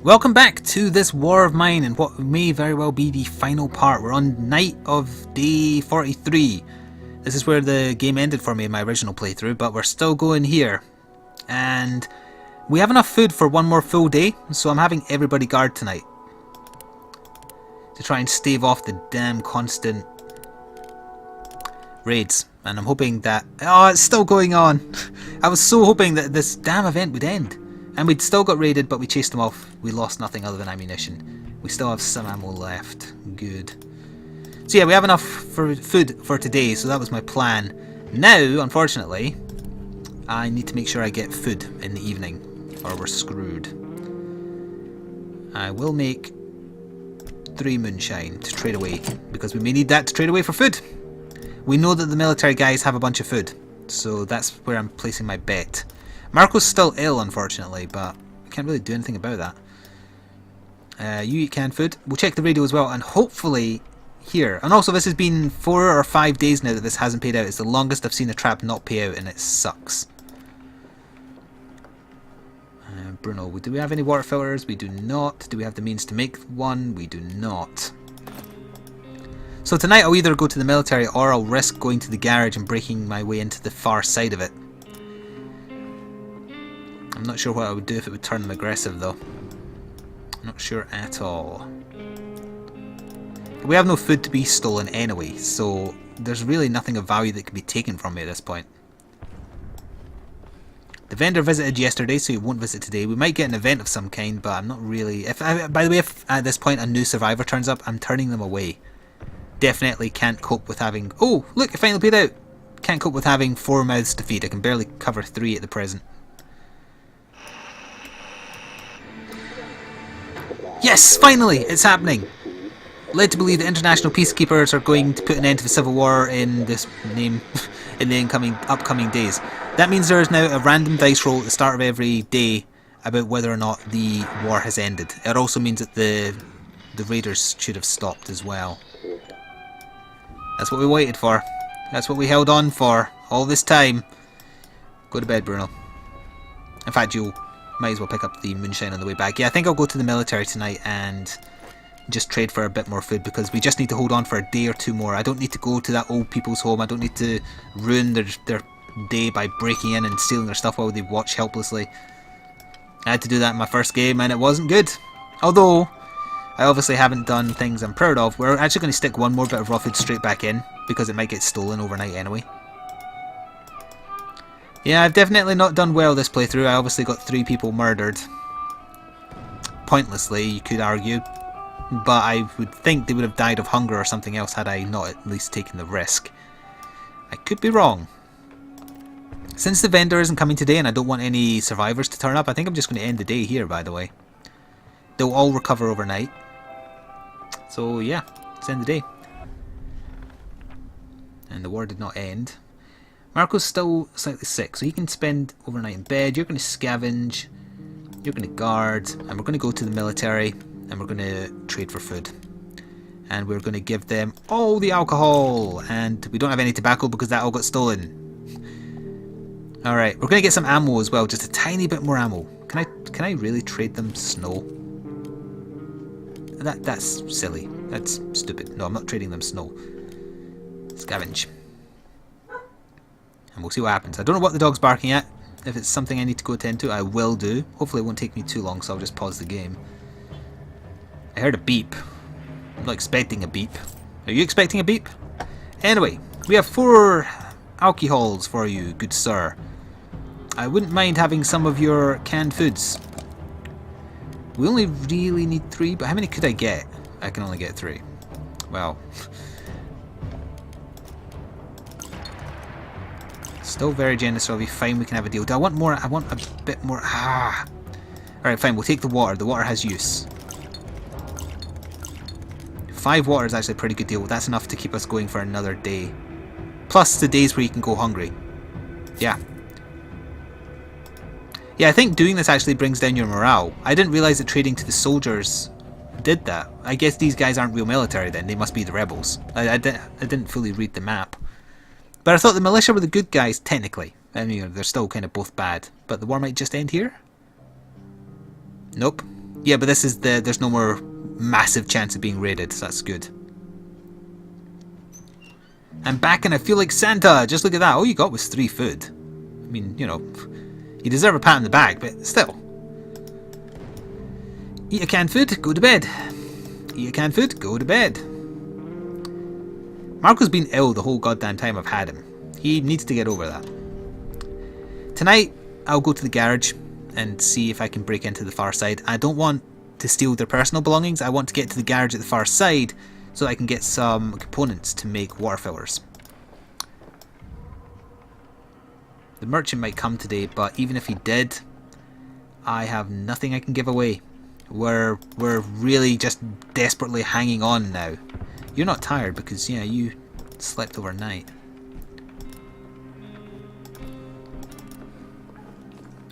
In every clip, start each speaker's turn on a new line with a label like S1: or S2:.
S1: Welcome back to this war of mine and what may very well be the final part. We're on night of day 43. This is where the game ended for me in my original playthrough, but we're still going here. And we have enough food for one more full day, so I'm having everybody guard tonight. To try and stave off the damn constant raids. And I'm hoping that... Oh, it's still going on! I was so hoping that this damn event would end. And we'd still got raided, but we chased them off. We lost nothing other than ammunition. We still have some ammo left. Good. So yeah, we have enough for food for today, so that was my plan. Now, unfortunately, I need to make sure I get food in the evening, or we're screwed. I will make 3 moonshine to trade away, because we may need that to trade away for food. We know that the military guys have a bunch of food, so that's where I'm placing my bet. Marco's still ill, unfortunately, but we can't really do anything about that. You eat canned food. We'll check the radio as well, and hopefully here. And also, this has been 4 or 5 days now that this hasn't paid out. It's the longest I've seen a trap not pay out, and it sucks. Bruno, do we have any water filters? We do not. Do we have the means to make one? We do not. So tonight I'll either go to the military or I'll risk going to the garage and breaking my way into the far side of it. I'm not sure what I would do if it would turn them aggressive though. I'm not sure at all. We have no food to be stolen anyway, so there's really nothing of value that can be taken from me at this point. The vendor visited yesterday, so he won't visit today. We might get an event of some kind, but I'm not really... By the way, if at this point a new survivor turns up, I'm turning them away. Definitely can't cope with having... Oh, look, it finally paid out! Can't cope with having 4 mouths to feed. I can barely cover 3 at the present. Yes, finally, it's happening. Led to believe the international peacekeepers are going to put an end to the civil war in this name in the upcoming days. That means there is now a random dice roll at the start of every day about whether or not the war has ended. It also means that the raiders should have stopped as well. That's what we waited for. That's what we held on for all this time. Go to bed, Bruno. In fact, you might as well pick up the moonshine on the way back. Yeah, I think I'll go to the military tonight and just trade for a bit more food because we just need to hold on for a day or 2 more. I don't need to go to that old people's home. I don't need to ruin their day by breaking in and stealing their stuff while they watch helplessly. I had to do that in my first game and it wasn't good. Although, I obviously haven't done things I'm proud of. We're actually going to stick 1 more bit of raw food straight back in because it might get stolen overnight anyway. Yeah, I've definitely not done well this playthrough. I obviously got 3 people murdered. Pointlessly, you could argue. But I would think they would have died of hunger or something else had I not at least taken the risk. I could be wrong. Since the vendor isn't coming today and I don't want any survivors to turn up, I think I'm just going to end the day here, by the way. They'll all recover overnight. So yeah, let's end the day. And the war did not end. Marco's still slightly sick, so he can spend overnight in bed. You're going to scavenge, you're going to guard, and we're going to go to the military, and we're going to trade for food. And we're going to give them all the alcohol, and we don't have any tobacco because that all got stolen. Alright, we're going to get some ammo as well, just a tiny bit more ammo. Can I really trade them snow? That's silly. That's stupid. No, I'm not trading them snow. Scavenge. And we'll see what happens. I don't know what the dog's barking at. If it's something I need to go attend to, I will do. Hopefully it won't take me too long, so I'll just pause the game. I heard a beep. I'm not expecting a beep. Are you expecting a beep? Anyway, we have 4 alcohols for you, good sir. I wouldn't mind having some of your canned foods. We only really need 3, but how many could I get? I can only get 3. Well... Still very generous of you. Fine, we can have a deal. Do I want more? I want a bit more. Alright, fine. We'll take the water. The water has use. 5 water is actually a pretty good deal. That's enough to keep us going for another day. Plus the days where you can go hungry. Yeah. Yeah, I think doing this actually brings down your morale. I didn't realise that trading to the soldiers did that. I guess these guys aren't real military then. They must be the rebels. I didn't fully read the map. But I thought the militia were the good guys, technically. I mean, they're still kind of both bad. But the war might just end here? Nope. Yeah, but this is there's no more massive chance of being raided, so that's good. I'm back and I feel like Santa. Just look at that. All you got was 3 food. I mean, you know, you deserve a pat on the back, but still. Eat a canned food, go to bed. Eat a canned food, go to bed. Marco's been ill the whole goddamn time I've had him. He needs to get over that. Tonight, I'll go to the garage and see if I can break into the far side. I don't want to steal their personal belongings. I want to get to the garage at the far side so I can get some components to make water fillers. The merchant might come today, but even if he did, I have nothing I can give away. We're really just desperately hanging on now. You're not tired because, yeah, you slept overnight.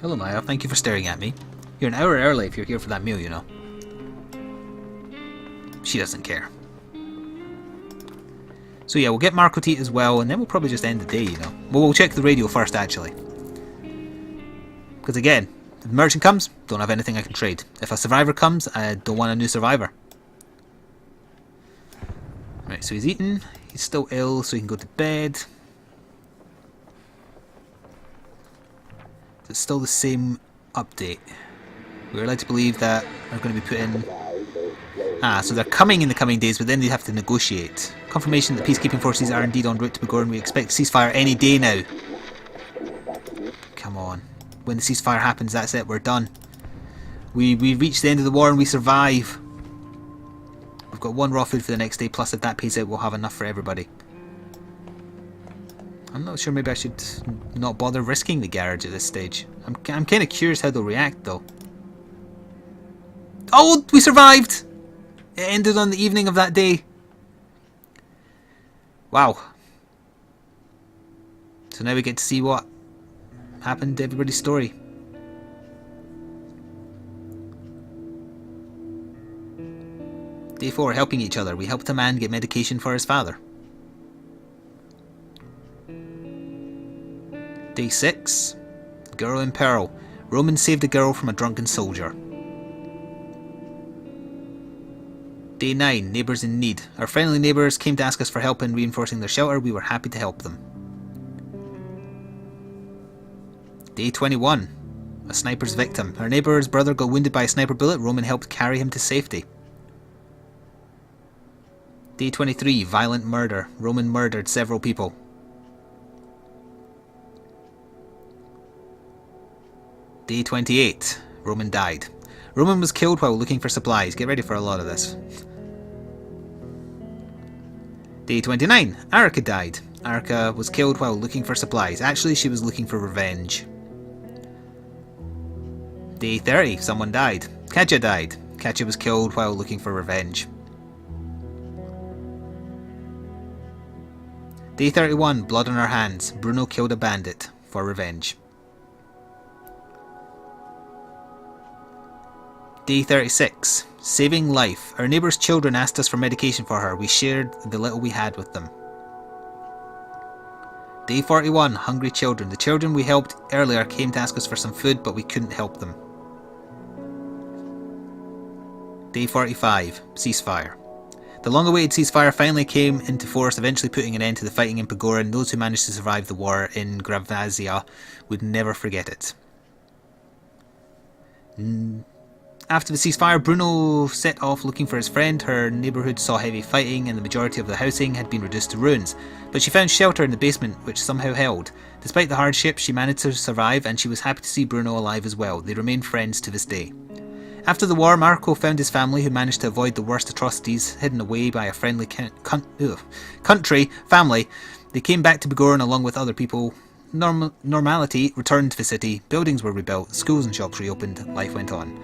S1: Hello, Maya. Thank you for staring at me. You're an hour early if you're here for that meal, you know. She doesn't care. So yeah, we'll get Marco to eat as well, and then we'll probably just end the day, you know. Well, we'll check the radio first, actually. Because again, if the merchant comes, don't have anything I can trade. If a survivor comes, I don't want a new survivor. Right, so he's eaten. He's still ill, so he can go to bed. It's still the same update. We're led to believe that they're going to be put in... Ah, so they're coming in the coming days, but then they have to negotiate. Confirmation that peacekeeping forces are indeed en route to Begor, and we expect a ceasefire any day now. Come on. When the ceasefire happens, that's it, we're done. We reach the end of the war and we survive. We've got 1 raw food for the next day, plus if that pays out, we'll have enough for everybody. I'm not sure, maybe I should not bother risking the garage at this stage. I'm kind of curious how they'll react, though. Oh, we survived! It ended on the evening of that day. Wow. So now we get to see what happened to everybody's story. Day 4, helping each other. We helped a man get medication for his father. Day 6, girl in peril. Roman saved a girl from a drunken soldier. Day 9, neighbours in need. Our friendly neighbours came to ask us for help in reinforcing their shelter. We were happy to help them. Day 21, a sniper's victim. Our neighbour's brother got wounded by a sniper bullet. Roman helped carry him to safety. Day 23, violent murder. Roman murdered several people. Day 28, Roman died. Roman was killed while looking for supplies. Get ready for a lot of this. Day 29, Arica died. Arica was killed while looking for supplies. Actually, she was looking for revenge. Day 30, someone died. Katja died. Katja was killed while looking for revenge. Day 31, blood on our hands. Bruno killed a bandit for revenge. Day 36, saving life. Our neighbour's children asked us for medication for her. We shared the little we had with them. Day 41, hungry children. The children we helped earlier came to ask us for some food, but we couldn't help them. Day 45, ceasefire. The long-awaited ceasefire finally came into force, eventually putting an end to the fighting in Pagora, and those who managed to survive the war in Gravazia would never forget it. After the ceasefire, Bruno set off looking for his friend. Her neighbourhood saw heavy fighting and the majority of the housing had been reduced to ruins, but she found shelter in the basement, which somehow held. Despite the hardship, she managed to survive, and she was happy to see Bruno alive as well. They remain friends to this day. After the war, Marco found his family, who managed to avoid the worst atrocities, hidden away by a friendly country family. They came back to Begoran along with other people. Normality returned to the city. Buildings were rebuilt, schools and shops reopened, life went on.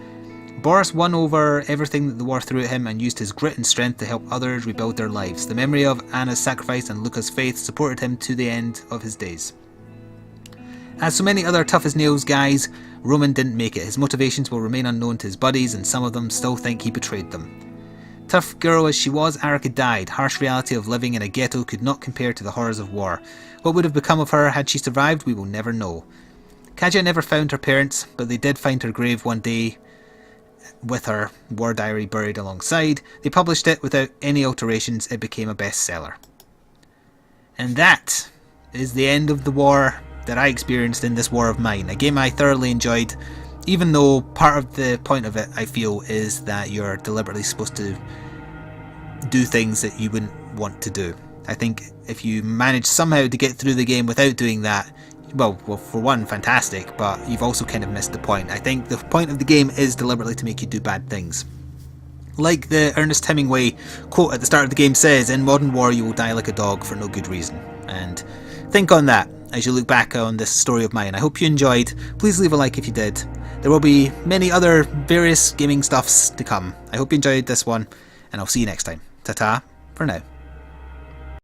S1: Boris won over everything that the war threw at him and used his grit and strength to help others rebuild their lives. The memory of Anna's sacrifice and Luca's faith supported him to the end of his days. As so many other tough-as-nails guys, Roman didn't make it. His motivations will remain unknown to his buddies, and some of them still think he betrayed them. Tough girl as she was, Arica died. Harsh reality of living in a ghetto could not compare to the horrors of war. What would have become of her had she survived, we will never know. Katja never found her parents, but they did find her grave one day with her war diary buried alongside. They published it without any alterations. It became a bestseller. And that is the end of the war that I experienced in this war of mine. A game I thoroughly enjoyed, even though part of the point of it, I feel, is that you're deliberately supposed to do things that you wouldn't want to do. I think if you manage somehow to get through the game without doing that, well, for one, fantastic, but you've also kind of missed the point. I think the point of the game is deliberately to make you do bad things. Like the Ernest Hemingway quote at the start of the game says, in modern war you will die like a dog for no good reason. And think on that as you look back on this story of mine. I hope you enjoyed. Please leave a like if you did. There will be many other various gaming stuffs to come. I hope you enjoyed this one, and I'll see you next time. Ta-ta for now.